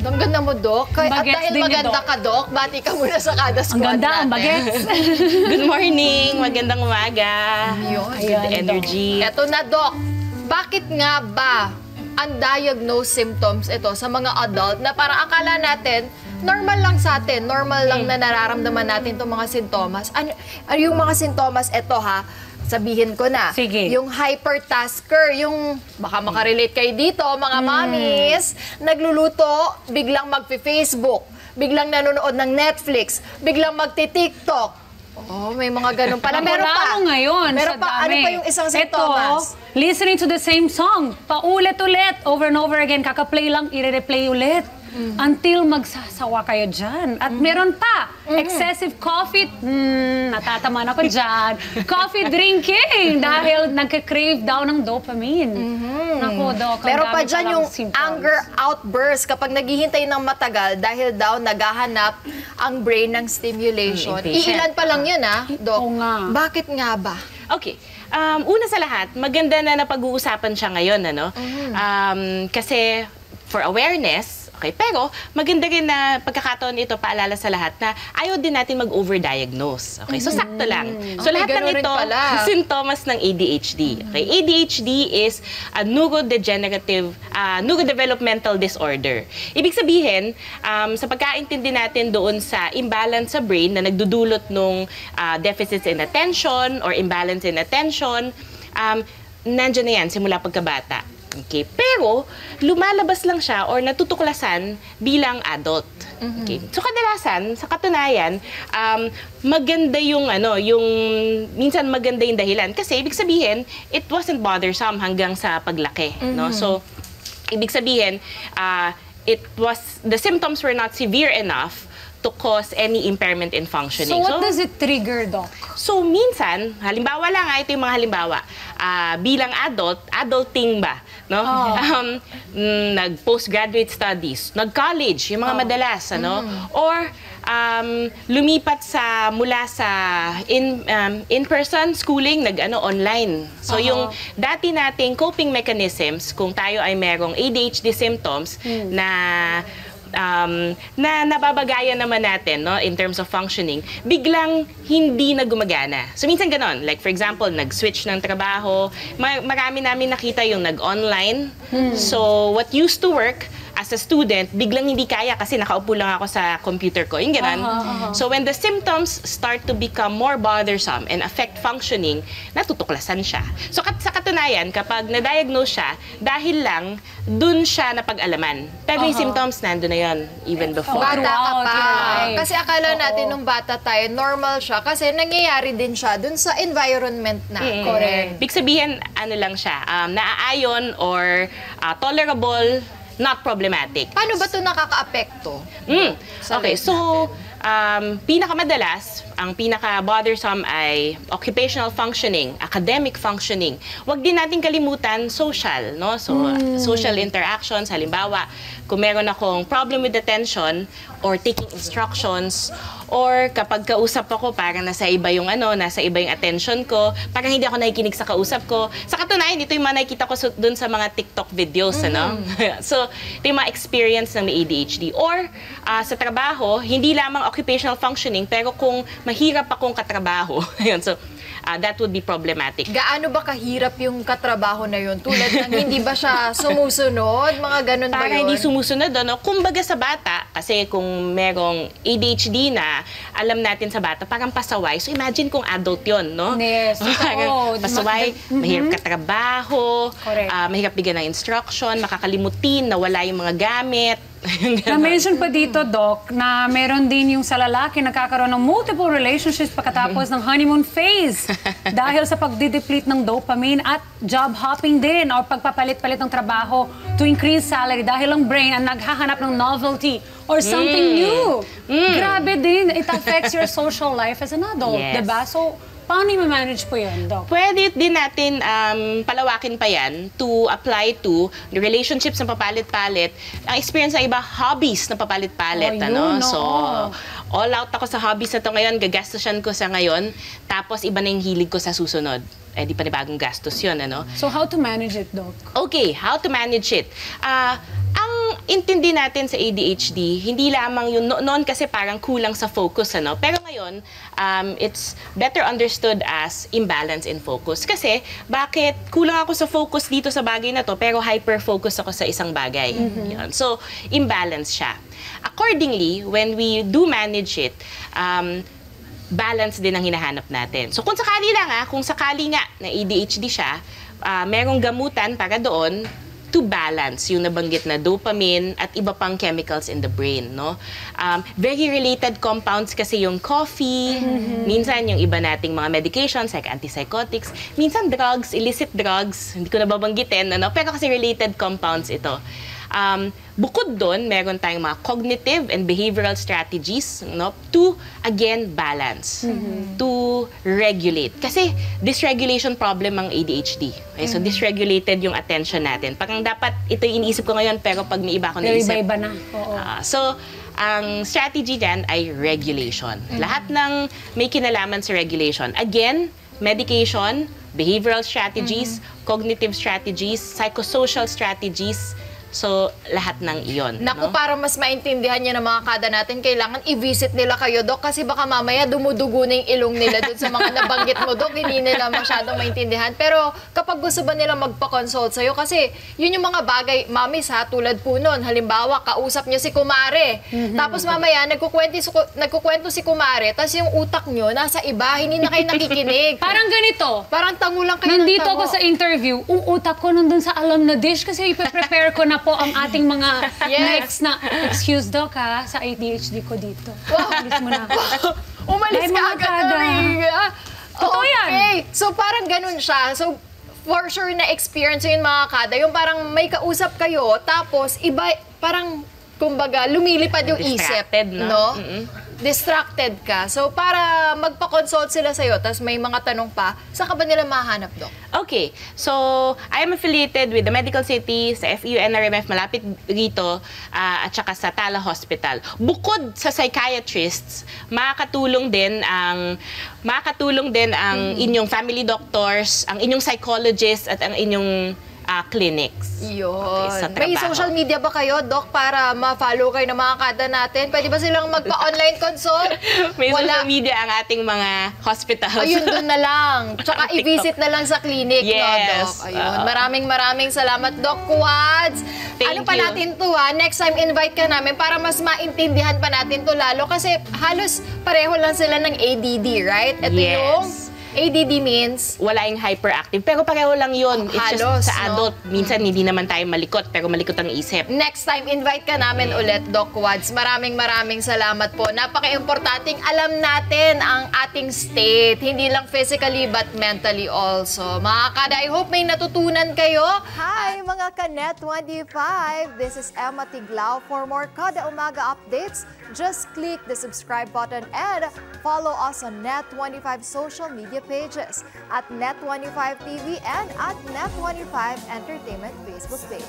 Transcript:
Ang ganda mo, Doc. At dahil maganda ka, Doc, bati ka muna sa kada squad natin. Ang ganda, ang bagets. Good morning, magandang umaga. Good energy. Eto na, Doc. Bakit nga ba undiagnosed symptoms ito sa mga adult na parang akala natin, normal lang sa atin, normal lang na nararamdaman natin itong mga sintomas. Ano yung mga sintomas? Ito ha, sabihin ko na. Sige. Yung hypertasker, yung baka makarelate kayo dito, mga mommies, nagluluto, biglang magpi-Facebook, biglang nanonood ng Netflix, biglang magti-TikTok. Oh, may mga ganun pala. Meron pa. Ngayon, meron pa. Ano pa yung isang sintomas? Listening to the same song. Paulit-ulit. Over and over again. Kaka-play lang, i-replay ulit. Until magsasawa kayo dyan. At meron pa. Excessive coffee. Natataman ako dyan. Coffee drinking. Dahil nagka-crave daw ng dopamine. Naku, Doc. Meron pa dyan yung anger outburst kapag naghihintay ng matagal dahil daw naghahanap ang brain ng stimulation. Iilan pa lang yun, ha, Doc? Oo nga. Bakit nga ba? Okay. Una sa lahat, maganda na napag-uusapan siya ngayon, ano? Kasi for awareness, okay, pero maganda rin na pagkakataon ito, paalala sa lahat na ayaw din natin mag-overdiagnose. Okay, so sakto lang. So lahat ng ito, sintomas ng ADHD. Okay, ADHD is a neurodevelopmental disorder. Ibig sabihin, sa pagkaintindi natin doon sa imbalance sa brain na nagdudulot ng deficits in attention or imbalance in attention, nandiyan na yan simula pagkabata. Okay. Pero, lumalabas lang siya or natutuklasan bilang adult. Okay. So, kadalasan, sa katunayan, maganda yung, minsan maganda yung dahilan. Kasi, ibig sabihin, it wasn't bothersome hanggang sa paglaki. No? So, ibig sabihin, the symptoms were not severe enough to cause any impairment in functioning. So, what does it trigger, Doc? So, minsan, halimbawa lang, ito yung mga halimbawa, bilang adulting ba? No? Nag-postgraduate studies, nag-college, yung mga madalas, or lumipat mula sa in-person schooling, online. So, yung dati nating coping mechanisms, kung tayo ay merong ADHD symptoms na nababagayan naman natin, no, in terms of functioning, biglang hindi na gumagana. So, minsan ganon. Like, for example, nag-switch ng trabaho. Marami namin nakita yung nag-online. So, what used to work as a student, biglang hindi kaya kasi nakaupo lang ako sa computer ko. Yung ganon. So, when the symptoms start to become more bothersome and affect functioning, natutuklasan siya. So, sa katunayan, kapag na-diagnose siya, dahil lang, dun siya napag-alaman. Pero yung symptoms, nandun na yun, even before. Bata ka pa. Kasi akala natin nung bata tayo, normal siya. Kasi nangyayari din siya dun sa environment na. Correct. Big sabihin, lang siya, naaayon or tolerable, not problematic. Paano ba ito nakaka-apekto? Okay, so, pinakamadalas, ang pinaka-bothersome ay occupational functioning, academic functioning. Huwag din natin kalimutan social, no? So, social interactions, halimbawa, kung meron akong problem with attention or taking instructions, or kapag kausap ako, parang nasa iba yung attention ko, parang hindi ako nakikinig sa kausap ko. Sa katunayan, ito yung mga nakikita ko dun sa mga TikTok videos, So, ito yung mga experience ng may ADHD. Or, sa trabaho, hindi lamang occupational functioning, pero kung mahirap akong katrabaho, yun, so, that would be problematic. Gaano ba kahirap yung katrabaho na yun? Tulad ng hindi ba siya sumusunod? Mga ganun ba yun? Para hindi sumusunod, kumbaga sa bata, kasi kung merong ADHD na, alam natin sa bata, parang pasaway. So imagine kung adult yun, no? Yes. Pasaway, mahirap katrabaho, mahirap bigyan ng instruction, makakalimutin, nawala yung mga gamit. Na-mention pa dito, Doc, na meron din yung sa lalaki nagkakaroon ng multiple relationships pagkatapos ng honeymoon phase dahil sa pagdideplete ng dopamine at job hopping din or pagpapalit-palit ng trabaho to increase salary dahil ang brain ang naghahanap ng novelty or something new. Grabe din. It affects your social life as an adult, diba? So, paano i-manage po yun, Doc? Pwede din natin palawakin pa yan to apply to the relationships na papalit-palit. Ang experience ng iba, hobbies na papalit-palit. So, all out ako sa hobbies na to ngayon, gagastos ko sa ngayon, tapos iba na yung hilig ko sa susunod. Di pa bagong gastos yun, So, how to manage it, Doc? Okay, how to manage it? intindi natin sa ADHD, hindi lamang yun, noon kasi parang kulang sa focus, ano? Pero ngayon, it's better understood as imbalance in focus. Kasi, bakit kulang ako sa focus dito sa bagay na to, pero hyper-focus ako sa isang bagay. Yan. So, imbalance siya. Accordingly, when we do manage it, balance din ang hinahanap natin. So, kung sakali nga na ADHD siya, merong gamutan para doon to balance yung nabanggit na dopamine at iba pang chemicals in the brain, no? Very related compounds kasi yung coffee, minsan yung iba nating mga medications like antipsychotics, minsan drugs, illicit drugs, hindi ko nababanggitin, ano? Pero kasi related compounds ito. Bukod doon, meron tayong mga cognitive and behavioral strategies, no, to, again, balance, to regulate. Kasi dysregulation problem ang ADHD. Okay? So, dysregulated yung attention natin. Parang dapat ito yung iniisip ko ngayon, pero pag may iba ako Pero naisip. iba-iba na. Oo. So, ang strategy dyan ay regulation. Lahat ng may kinalaman sa regulation. Again, medication, behavioral strategies, cognitive strategies, psychosocial strategies. So, lahat ng iyon. Naku, no? para mas maintindihan niya ng mga kada natin, kailangan i-visit nila kayo, Dok, kasi baka mamaya dumudugo na yung ilong nila dun sa mga nabanggit mo, Dok, hindi nila masyadong maintindihan. Pero kapag gusto ba nila magpa-consult sa'yo, kasi yun yung mga bagay, mamis ha, tulad po nun, halimbawa, kausap niyo si Kumare, tapos mamaya, nagkukwento si Kumare, tapos yung utak niyo nasa iba, hindi na kayo nakikinig. Parang ganito. Parang tango lang kayo ng Nandito tango. ako sa interview, utak ko nandun sa alam na dish kasi ipe-prepare ko na po ang ating mga Yes. next na, excuse Doc ha, sa ADHD ko dito. Wow. Bilis mo na. Umalis Dahil ka mga agad kada. na Totoo yan. Okay. So parang ganun siya. So for sure na experience yun mga kada. Yung parang may kausap kayo, tapos iba, parang kumbaga lumilipad yung isip. Distracted, no? Distracted ka. So para magpa-consult sila sa'yo, tapos may mga tanong pa, saan ka ba nila mahanap, Dok? Okay. So, I am affiliated with the Medical City, sa FEU-NRMF, malapit rito, at saka sa Tala Hospital. Bukod sa psychiatrists, makakatulong din ang inyong family doctors, ang inyong psychologists, at ang inyong clinics. Yun. Okay, sa May trabaho. social media ba kayo, Dok, para ma-follow kayo ng mga kada natin? Pwede ba silang magpa-online consult? May Wala. social media ang ating mga hospitals. Ayun, doon na lang. Tsaka TikTok. i-visit na lang sa clinic, no, Yes. Doc? Ayun. Maraming salamat, Doc Quads. Thank Ano pa you. natin to, ha? Next time, invite ka namin para mas maintindihan pa natin to lalo. Kasi halos pareho lang sila ng ADD, right? Ito Yes. yung ADD means Wala yung hyperactive. Pero pareho lang yun. It's Halos, just sa no? adult. Minsan hindi naman tayo malikot, pero malikot ang isip. next time, invite ka namin ulit, Doc Quads. Maraming salamat po. Napaka-importanting alam natin ang ating state. Hindi lang physically, but mentally also. Mga kada, I hope may natutunan kayo. Hi, mga ka-Net 25. This is Emma Tiglao. For more Kada Umaga updates, just click the subscribe button and follow us on Net 25 social media pages at Net 25 TV and at Net 25 Entertainment Facebook page.